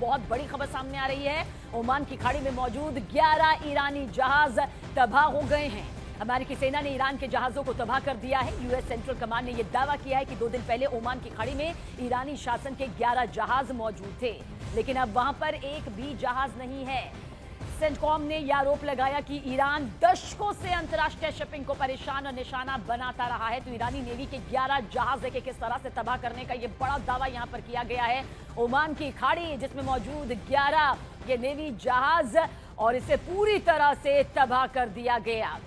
बहुत बड़ी खबर सामने आ रही है। ओमान की खाड़ी में मौजूद 11 ईरानी जहाज तबाह हो गए हैं। अमेरिकी सेना ने ईरान के जहाजों को तबाह कर दिया है। यूएस सेंट्रल कमांड ने यह दावा किया है कि 2 दिन पहले ओमान की खाड़ी में ईरानी शासन के 11 जहाज मौजूद थे, लेकिन अब वहां पर एक भी जहाज नहीं है। सेंटकॉम ने यह आरोप लगाया कि ईरान दशकों से अंतर्राष्ट्रीय शिपिंग को परेशान और निशाना बनाता रहा है। तो ईरानी नेवी के 11 जहाज देखे किस तरह से तबाह करने का यह बड़ा दावा यहां पर किया गया है। ओमान की खाड़ी जिसमें मौजूद 11 ये नेवी जहाज और इसे पूरी तरह से तबाह कर दिया गया।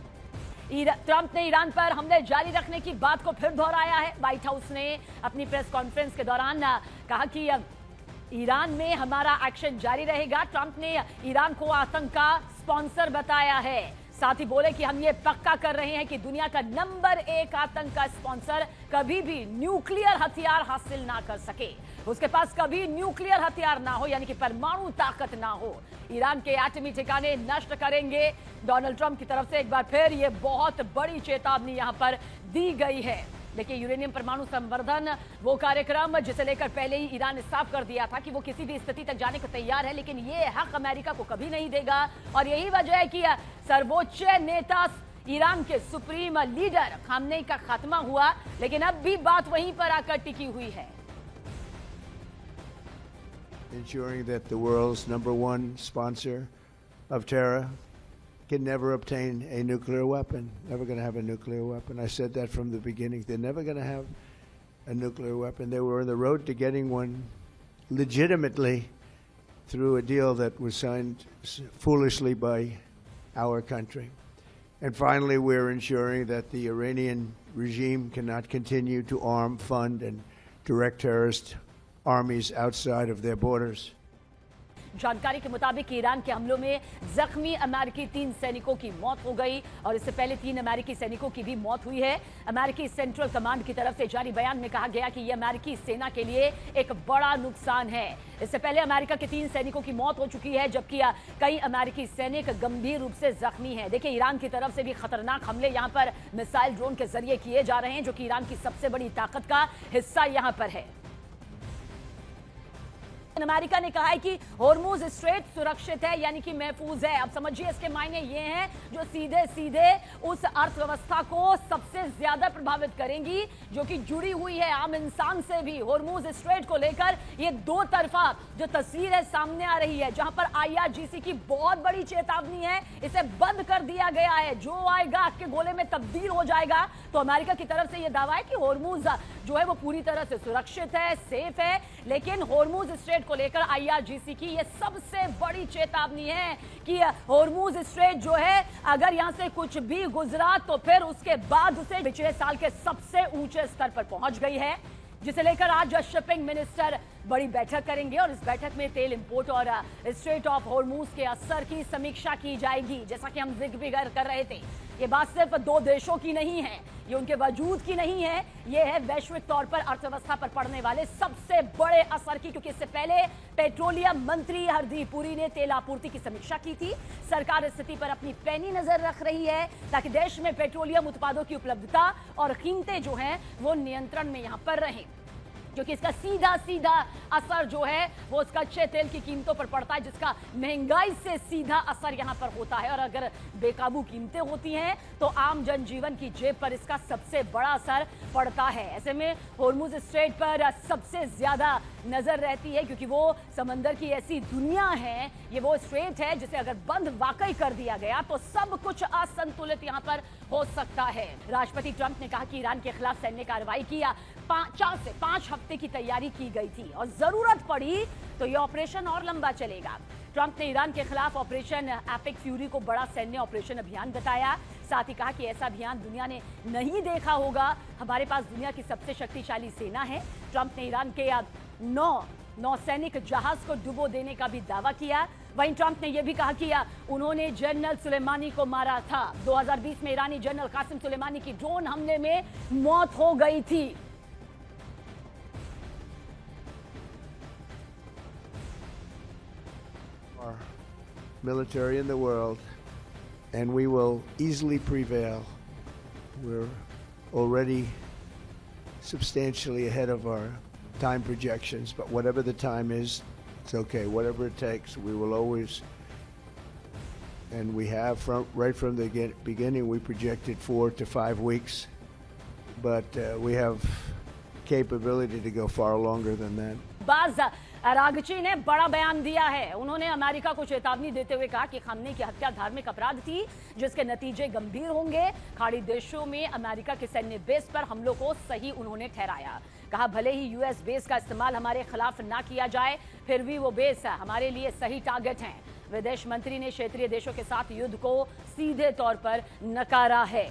ट्रंप ने ईरान पर हमले जारी रखने की बात को फिर दोहराया है। व्हाइट हाउस ने अपनी प्रेस कॉन्फ्रेंस के दौरान कहा कि ईरान में हमारा एक्शन जारी रहेगा। ट्रंप ने ईरान को आतंक का स्पॉन्सर बताया है। साथ ही बोले कि हम ये पक्का कर रहे हैं कि दुनिया का नंबर 1 आतंक का स्पॉन्सर कभी भी न्यूक्लियर हथियार हासिल ना कर सके, उसके पास कभी न्यूक्लियर हथियार ना हो, यानी कि परमाणु ताकत ना हो। ईरान के एटमी ठिकाने नष्ट करेंगे। डोनाल्ड ट्रंप की तरफ से एक बार फिर ये बहुत बड़ी चेतावनी यहां पर दी गई है। देखिए, यूरेनियम परमाणु संवर्धन वो कार्यक्रम जिसे लेकर पहले ही ईरान ने साफ कर दिया था कि वो किसी भी स्थिति तक जाने को तैयार है, लेकिन ये हक अमेरिका को कभी नहीं देगा। और यही वजह है कि सर्वोच्च नेता ईरान के सुप्रीम लीडर खामनेई का खात्मा हुआ, लेकिन अब भी बात वहीं पर आकर टिकी हुई है। Ensuring that the world's #1 sponsor of terror can never obtain a nuclear weapon. Never going to have a nuclear weapon. I said that from the beginning. They're never going to have a nuclear weapon. They were on the road to getting one legitimately through a deal that was signed foolishly by our country. And finally, we're ensuring that the Iranian regime cannot continue to arm, fund, and direct terrorist armies outside of their borders. जानकारी के मुताबिक Iran के हमलों में जख्मी अमेरिकी 3 सैनिकों की मौत हो गई और इससे पहले 3 अमेरिकी सैनिकों की भी मौत हुई है। अमेरिकी सेंट्रल कमांड की तरफ से जारी बयान में कहा गया कि यह अमेरिकी सेना के लिए एक बड़ा नुकसान है। इससे पहले अमेरिका के 3 सैनिकों की मौत हो चुकी है, जबकि कई अमेरिकी सैनिक गंभीर रूप से जख्मी हैं। देखिए, ईरान की तरफ से भी खतरनाक हमले यहां पर मिसाइल ड्रोन के जरिए किए जा रहे हैं, जो कि ईरान की सबसे बड़ी ताकत का हिस्सा यहां पर है। अमेरिका ने कहा है कि होर्मुज स्ट्रेट सुरक्षित है, यानी कि महफूज है। अब समझिए इसके मायने ये हैं जो सीधे सीधे उस अर्थव्यवस्था को सबसे ज्यादा प्रभावित करेंगी, जो कि जुड़ी हुई है आम इंसान से भी। होर्मुज स्ट्रेट को लेकर ये 2 तरफा जो तस्वीर है सामने आ रही है, जहां पर IRGC की बहुत बड़ी चेतावनी है, इसे बंद कर दिया गया है। जो आएगा आग के गोले में तब्दील हो जाएगा। तो अमेरिका की तरफ से यह दावा है कि होर्मुज जो है वो पूरी तरह से सुरक्षित है, सेफ है, लेकिन होर्मुज स्ट्रेट को लेकर IRGC की यह सबसे बड़ी चेतावनी है कि होर्मुज स्ट्रेट जो है अगर यहां से कुछ भी गुजरा तो फिर उसके बाद उसे पिछले साल के सबसे ऊंचे स्तर पर पहुंच गई है, जिसे लेकर आज शिपिंग मिनिस्टर बड़ी बैठक करेंगे और इस बैठक में तेल इंपोर्ट और स्ट्रेट ऑफ होर्मुज के असर की समीक्षा की जाएगी। जैसा कि हम जिक्र भी कर रहे थे, ये बात सिर्फ 2 देशों की नहीं है, ये उनके वजूद की नहीं है, ये है वैश्विक तौर पर अर्थव्यवस्था पर पड़ने वाले सबसे बड़े असर की। क्योंकि इससे पहले पेट्रोलियम मंत्री हरदीप पुरी ने तेल आपूर्ति की समीक्षा की थी। सरकार स्थिति पर अपनी पैनी नजर रख रही है ताकि देश में पेट्रोलियम उत्पादों की उपलब्धता और कीमतें जो हैं वो नियंत्रण में यहां पर रहें। क्योंकि इसका सीधा सीधा असर जो है वो उसका कच्चे तेल की कीमतों पर पड़ता है, जिसका महंगाई से सीधा असर यहां पर होता है। और अगर बेकाबू कीमतें होती हैं तो आम जनजीवन की जेब पर इसका सबसे बड़ा असर पड़ता है। ऐसे में होर्मुज स्ट्रेट पर सबसे ज्यादा नजर रहती है, क्योंकि वो समंदर की ऐसी दुनिया है, ये वो स्ट्रेट है जिसे अगर बंद वाकई कर दिया गया तो सब कुछ असंतुलित यहां पर हो सकता है। राष्ट्रपति ट्रंप ने कहा कि ईरान के खिलाफ सैन्य कार्रवाई की 4 से 5 हफ्ते की तैयारी की गई थी और जरूरत पड़ी तो यह ऑपरेशन और लंबा चलेगा। ट्रंप ने ईरान के खिलाफ ऑपरेशन एपिक फ्यूरी को बड़ा सैन्य ऑपरेशन अभियान बताया। साथ ही कहा कि ऐसा अभियान दुनिया ने नहीं देखा होगा। हमारे पास दुनिया की सबसे शक्तिशाली सेना है। ट्रंप ने ईरान के 9 नौसैनिक जहाज को डुबो देने का भी दावा किया। वहीं ट्रंप ने यह भी कहा कि उन्होंने जनरल सुलेमानी को मारा था। 2020 में ईरानी जनरल कासिम सुलेमानी की ड्रोन हमले में मौत हो गई थी। Our military in the world, and we will easily prevail. We're already substantially ahead of our time projections, but whatever the time is, it's okay. Whatever it takes, we will always, and we have right from the beginning, we projected 4 to 5 weeks, but we have capability to go far longer than that. बाज Araghchi ने बड़ा बयान दिया है। उन्होंने America को चेतावनी देते हुए कहा कि खामनेई की हत्या धार्मिक अपराध थी, जिसके नतीजे गंभीर होंगे। खाड़ी देशों में अमेरिका के सैन्य बेस पर हमलों को सही उन्होंने ठहराया। कहा भले ही यूएस बेस का इस्तेमाल हमारे खिलाफ ना किया जाए, फिर भी वो बेस हमारे लिए सही टारगेट हैं। विदेश मंत्री ने क्षेत्रीय देशों के साथ युद्ध को सीधे तौर पर नकारा है।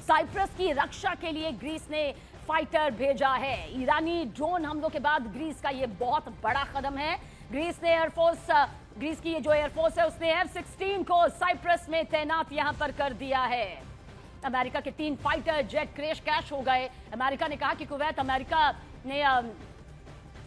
साइप्रस की रक्षा के लिए ग्रीस ने फाइटर भेजा है। ईरानी ड्रोन हमलों के बाद ग्रीस का यह बहुत बड़ा कदम है। ग्रीस की ये जो एयरफोर्स है उसने F-16 को साइप्रस में तैनात यहां पर कर दिया है। अमेरिका के 3 फाइटर जेट क्रैश हो गए। अमेरिका ने कहा कि कुवैत अमेरिका ने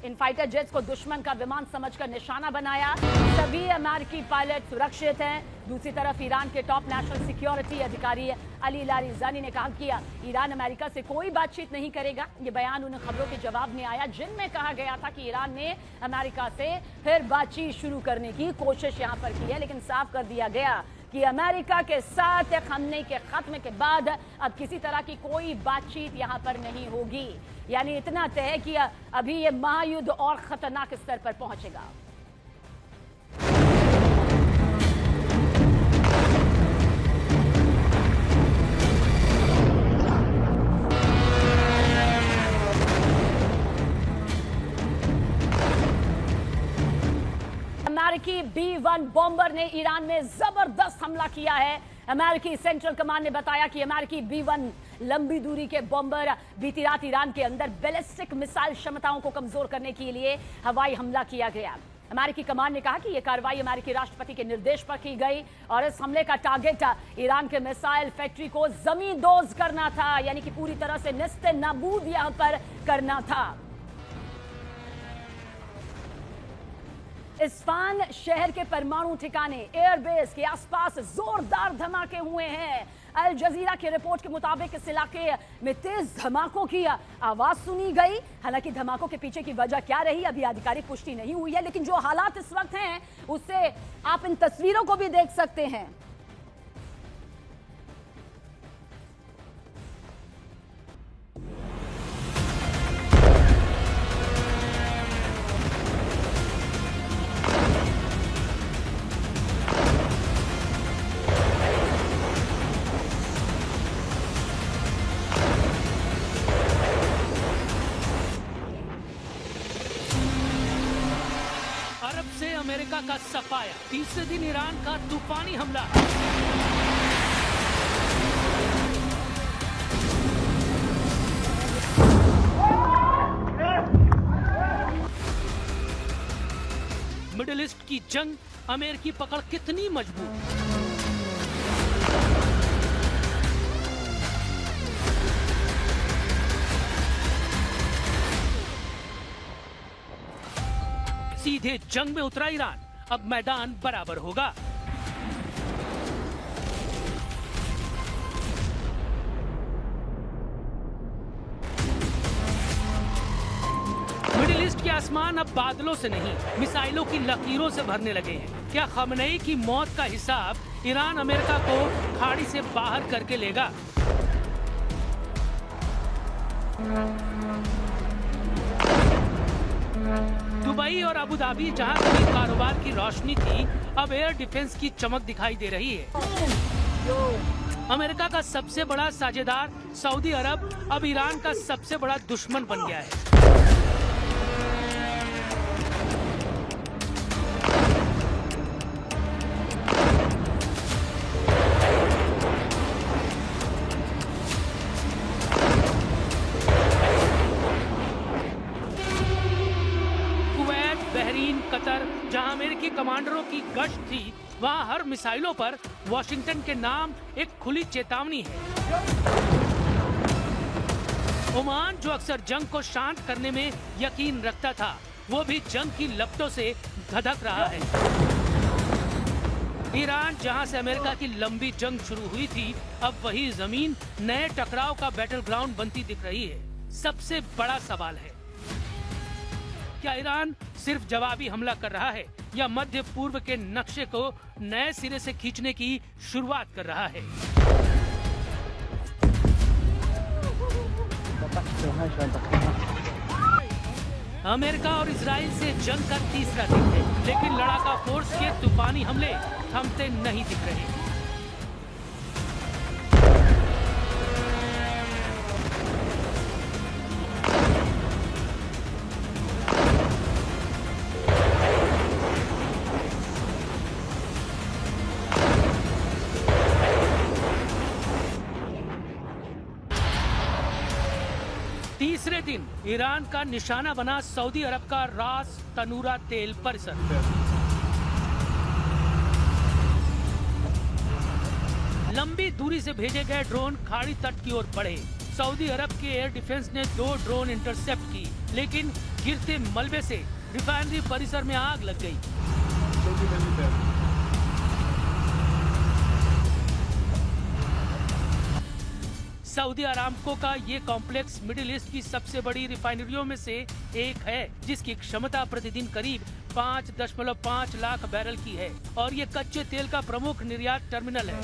इन फाइटर जेट्स को दुश्मन का विमान समझकर निशाना बनाया। सभी अमेरिकी पायलट सुरक्षित हैं। दूसरी तरफ ईरान के टॉप नेशनल सिक्योरिटी अधिकारी अली लारिजानी ने कहा कि ईरान अमेरिका से कोई बातचीत नहीं करेगा। ये बयान उन खबरों के जवाब में आया जिनमें कहा गया था कि ईरान ने अमेरिका से फिर बातचीत शुरू करने की कोशिश यहां पर की है, लेकिन साफ कर दिया गया कि अमेरिका के साथ खामनेई के खत्म के बाद अब किसी तरह की कोई बातचीत यहां पर नहीं होगी। यानी इतना तय है कि अभी ये महायुद्ध और खतरनाक स्तर पर पहुंचेगा। अमेरिकी B-1 बॉम्बर ने ईरान में जबरदस्त हमला किया है। अमेरिकी सेंट्रल कमांड ने बताया कि अमेरिकी B-1 लंबी दूरी के बॉम्बर बीती रात ईरान के अंदर बैलिस्टिक मिसाइल क्षमताओं को कमजोर करने के लिए हवाई हमला किया गया। अमेरिकी कमांड ने कहा कि यह कार्रवाई अमेरिकी राष्ट्रपति के निर्देश पर की गई और इस हमले का टारगेट ईरान के मिसाइल फैक्ट्री को जमींदोज करना था, यानी कि पूरी तरह से निस्ते नाबूद यहां पर करना था। इस्फान शहर के परमाणु ठिकाने एयरबेस के आसपास जोरदार धमाके हुए हैं। अल जजीरा की रिपोर्ट के मुताबिक इस इलाके में तेज धमाकों की आवाज सुनी गई। हालांकि धमाकों के पीछे की वजह क्या रही अभी आधिकारिक पुष्टि नहीं हुई है, लेकिन जो हालात इस वक्त हैं उससे आप इन तस्वीरों को भी देख सकते हैं। अमेरिका का सफाया, तीसरे दिन ईरान का तूफानी हमला। मिडिल ईस्ट की जंग, अमेरिकी पकड़ कितनी मजबूत। सीधे जंग में उतरा ईरान, अब मैदान बराबर होगा। आसमान अब बादलों से नहीं, मिसाइलों की लकीरों से भरने लगे हैं। क्या खमनेई की मौत का हिसाब ईरान अमेरिका को खाड़ी से बाहर करके लेगा? दुबई और अबू धाबी, जहां कभी कारोबार की रोशनी थी, अब एयर डिफेंस की चमक दिखाई दे रही है। अमेरिका का सबसे बड़ा साझेदार सऊदी अरब अब ईरान का सबसे बड़ा दुश्मन बन गया है। कतर, जहां अमेरिकी कमांडरों की गश्त थी, वहां हर मिसाइलों पर वॉशिंगटन के नाम एक खुली चेतावनी है। ओमान, जो अक्सर जंग को शांत करने में यकीन रखता था, वो भी जंग की लपटों से धधक रहा है। ईरान, जहां से अमेरिका की लंबी जंग शुरू हुई थी, अब वही जमीन नए टकराव का बैटल ग्राउंड बनती दिख रही है। सबसे बड़ा सवाल है, क्या ईरान सिर्फ जवाबी हमला कर रहा है या मध्य पूर्व के नक्शे को नए सिरे से खींचने की शुरुआत कर रहा है? अमेरिका और इजराइल से जंग का तीसरा दिन है, लेकिन लड़ाका फोर्स के तूफानी हमले थमते नहीं दिख रहे। तीसरे दिन ईरान का निशाना बना सऊदी अरब का रास तनूरा तेल परिसर। लंबी दूरी से भेजे गए ड्रोन खाड़ी तट की ओर बढ़े। सऊदी अरब के एयर डिफेंस ने 2 ड्रोन इंटरसेप्ट की, लेकिन गिरते मलबे से रिफाइनरी परिसर में आग लग गई। सऊदी अरामको का ये कॉम्प्लेक्स मिडिल ईस्ट की सबसे बड़ी रिफाइनरियों में से एक है, जिसकी क्षमता प्रतिदिन करीब 5.5 लाख बैरल की है और ये कच्चे तेल का प्रमुख निर्यात टर्मिनल है।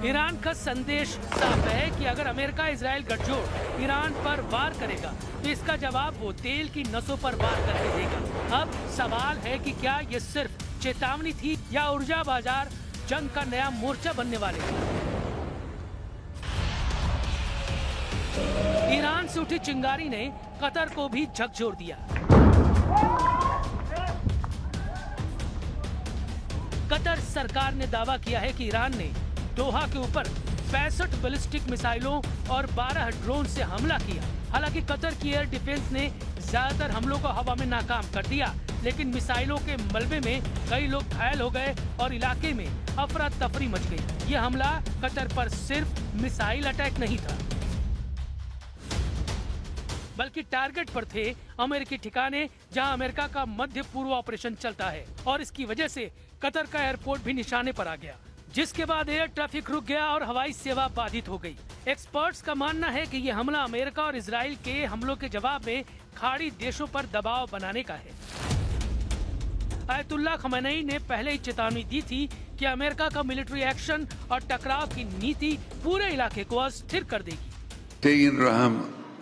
ईरान का संदेश साफ है कि अगर अमेरिका इजराइल गठजोड़ ईरान पर वार करेगा, तो इसका जवाब वो तेल की नसों पर वार करके देगा। अब सवाल है कि क्या ये सिर्फ चेतावनी थी या ऊर्जा बाजार जंग का नया मोर्चा बनने वाले हैं? ईरान से उठी चिंगारी ने कतर को भी झकझोर दिया। कतर सरकार ने दावा किया है कि ईरान ने दोहा के ऊपर 65 बैलिस्टिक मिसाइलों और 12 ड्रोन से हमला किया। हालांकि कतर की एयर डिफेंस ने ज्यादातर हमलों को हवा में नाकाम कर दिया, लेकिन मिसाइलों के मलबे में कई लोग घायल हो गए और इलाके में अफरा तफरी मच गई। यह हमला कतर पर सिर्फ मिसाइल अटैक नहीं था, बल्कि टारगेट पर थे अमेरिकी ठिकाने, जहां अमेरिका का मध्य पूर्व ऑपरेशन चलता है, और इसकी वजह से कतर का एयरपोर्ट भी निशाने पर आ गया, जिसके बाद एयर ट्रैफिक रुक गया और हवाई सेवा बाधित हो गई। एक्सपर्ट्स का मानना है कि यह हमला अमेरिका और इजराइल के हमलों के जवाब में खाड़ी देशों पर दबाव बनाने का है। आयतुल्लाह खमेनी ने पहले ही चेतावनी दी थी कि अमेरिका का मिलिट्री एक्शन और टकराव की नीति पूरे इलाके को अस्थिर कर देगी।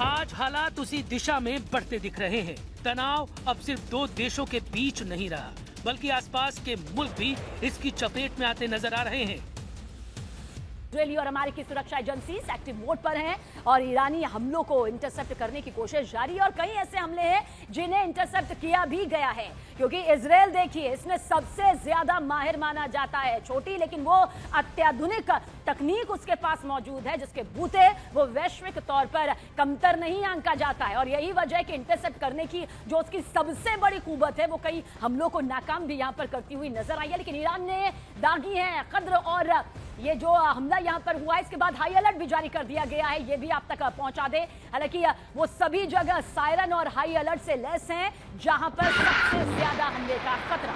आज हालात उसी दिशा में बढ़ते दिख रहे हैं। तनाव अब सिर्फ 2 देशों के बीच नहीं रहा, बल्कि आसपास के मुल्क भी इसकी चपेट में आते नजर आ रहे हैं। इजरायली और अमेरिकी सुरक्षा एजेंसी एक्टिव मोड पर हैं और ईरानी हमलों को इंटरसेप्ट करने की कोशिश जारी है, और कई ऐसे हमले हैं जिन्हें इंटरसेप्ट किया भी गया है, क्योंकि इजरायल देखिए इसमें सबसे ज्यादा माहिर माना जाता है। छोटी लेकिन वो अत्याधुनिक तकनीक उसके पास मौजूद है, जिसके बूते वो वैश्विक तौर पर कमतर नहीं आंका जाता है, और यही वजह है कि इंटरसेप्ट करने की जो उसकी सबसे बड़ी कुवत है, वो कई हमलों को नाकाम भी यहाँ पर करती हुई नजर आई है। लेकिन ईरान ने दागी है कद्र, और ये जो हमला यहाँ पर हुआ है, इसके बाद हाई अलर्ट भी जारी कर दिया गया है, ये भी आप तक पहुंचा दे। हालांकि वो सभी जगह सायरन और हाई अलर्ट से लैस हैं, जहां पर सबसे ज्यादा हमले का खतरा।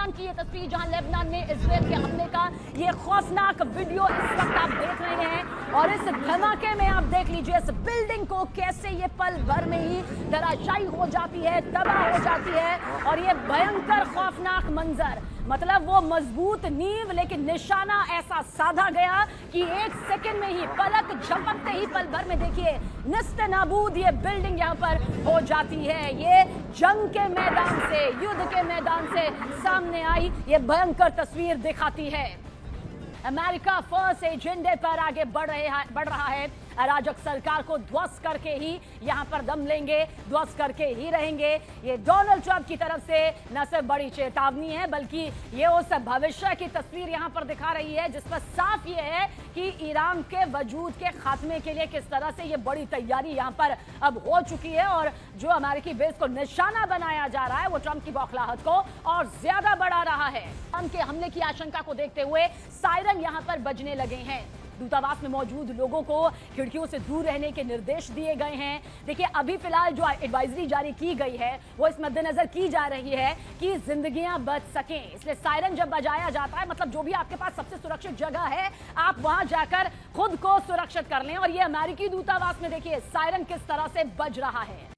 लेबनान की ये तस्वीर, जहां लेबनान में इजराइल के हमले का ये खौफनाक वीडियो इस वक्त आप देख रहे हैं। और इस धमाके में आप देख लीजिए इस बिल्डिंग को कैसे ये पल भर में ही धराशायी हो जाती है, तबाह हो जाती है। और ये भयंकर खौफनाक मंजर, मतलब वो मजबूत नींव लेकिन निशाना ऐसा साधा गया कि एक सेकंड में ही, पलक झपकते ही, पल भर में देखिए निस्ते नाबूद ये बिल्डिंग यहाँ पर हो जाती है। ये जंग के मैदान से, युद्ध के मैदान से सामने आई ये भयंकर तस्वीर दिखाती है। अमेरिका फर्स्ट एजेंडे पर आगे बढ़ रहा है। अराजक सरकार को ध्वस्त करके ही यहां पर दम लेंगे, ध्वस्त करके ही रहेंगे। ये डोनाल्ड ट्रंप की तरफ से न सिर्फ बड़ी चेतावनी है, बल्कि ये उस भविष्य की तस्वीर यहां पर दिखा रही है जिस पर साफ ये है कि ईरान के वजूद के खात्मे के लिए किस तरह से ये बड़ी तैयारी यहां पर अब हो चुकी है। और जो अमेरिकी बेस को निशाना बनाया जा रहा है वो ट्रंप की बौखलाहट को और ज्यादा बढ़ा रहा है। ट्रंप के हमले की आशंका को देखते हुए सायरन यहां पर बजने लगे हैं। दूतावास में मौजूद लोगों को खिड़कियों से दूर रहने के निर्देश दिए गए हैं। देखिए अभी फिलहाल जो एडवाइजरी जारी की गई है वो इस मद्देनजर की जा रही है कि जिंदगियां बच सकें, इसलिए सायरन जब बजाया जाता है मतलब जो भी आपके पास सबसे सुरक्षित जगह है आप वहां जाकर खुद को सुरक्षित कर लें। और ये अमेरिकी दूतावास में देखिए सायरन किस तरह से बज रहा है।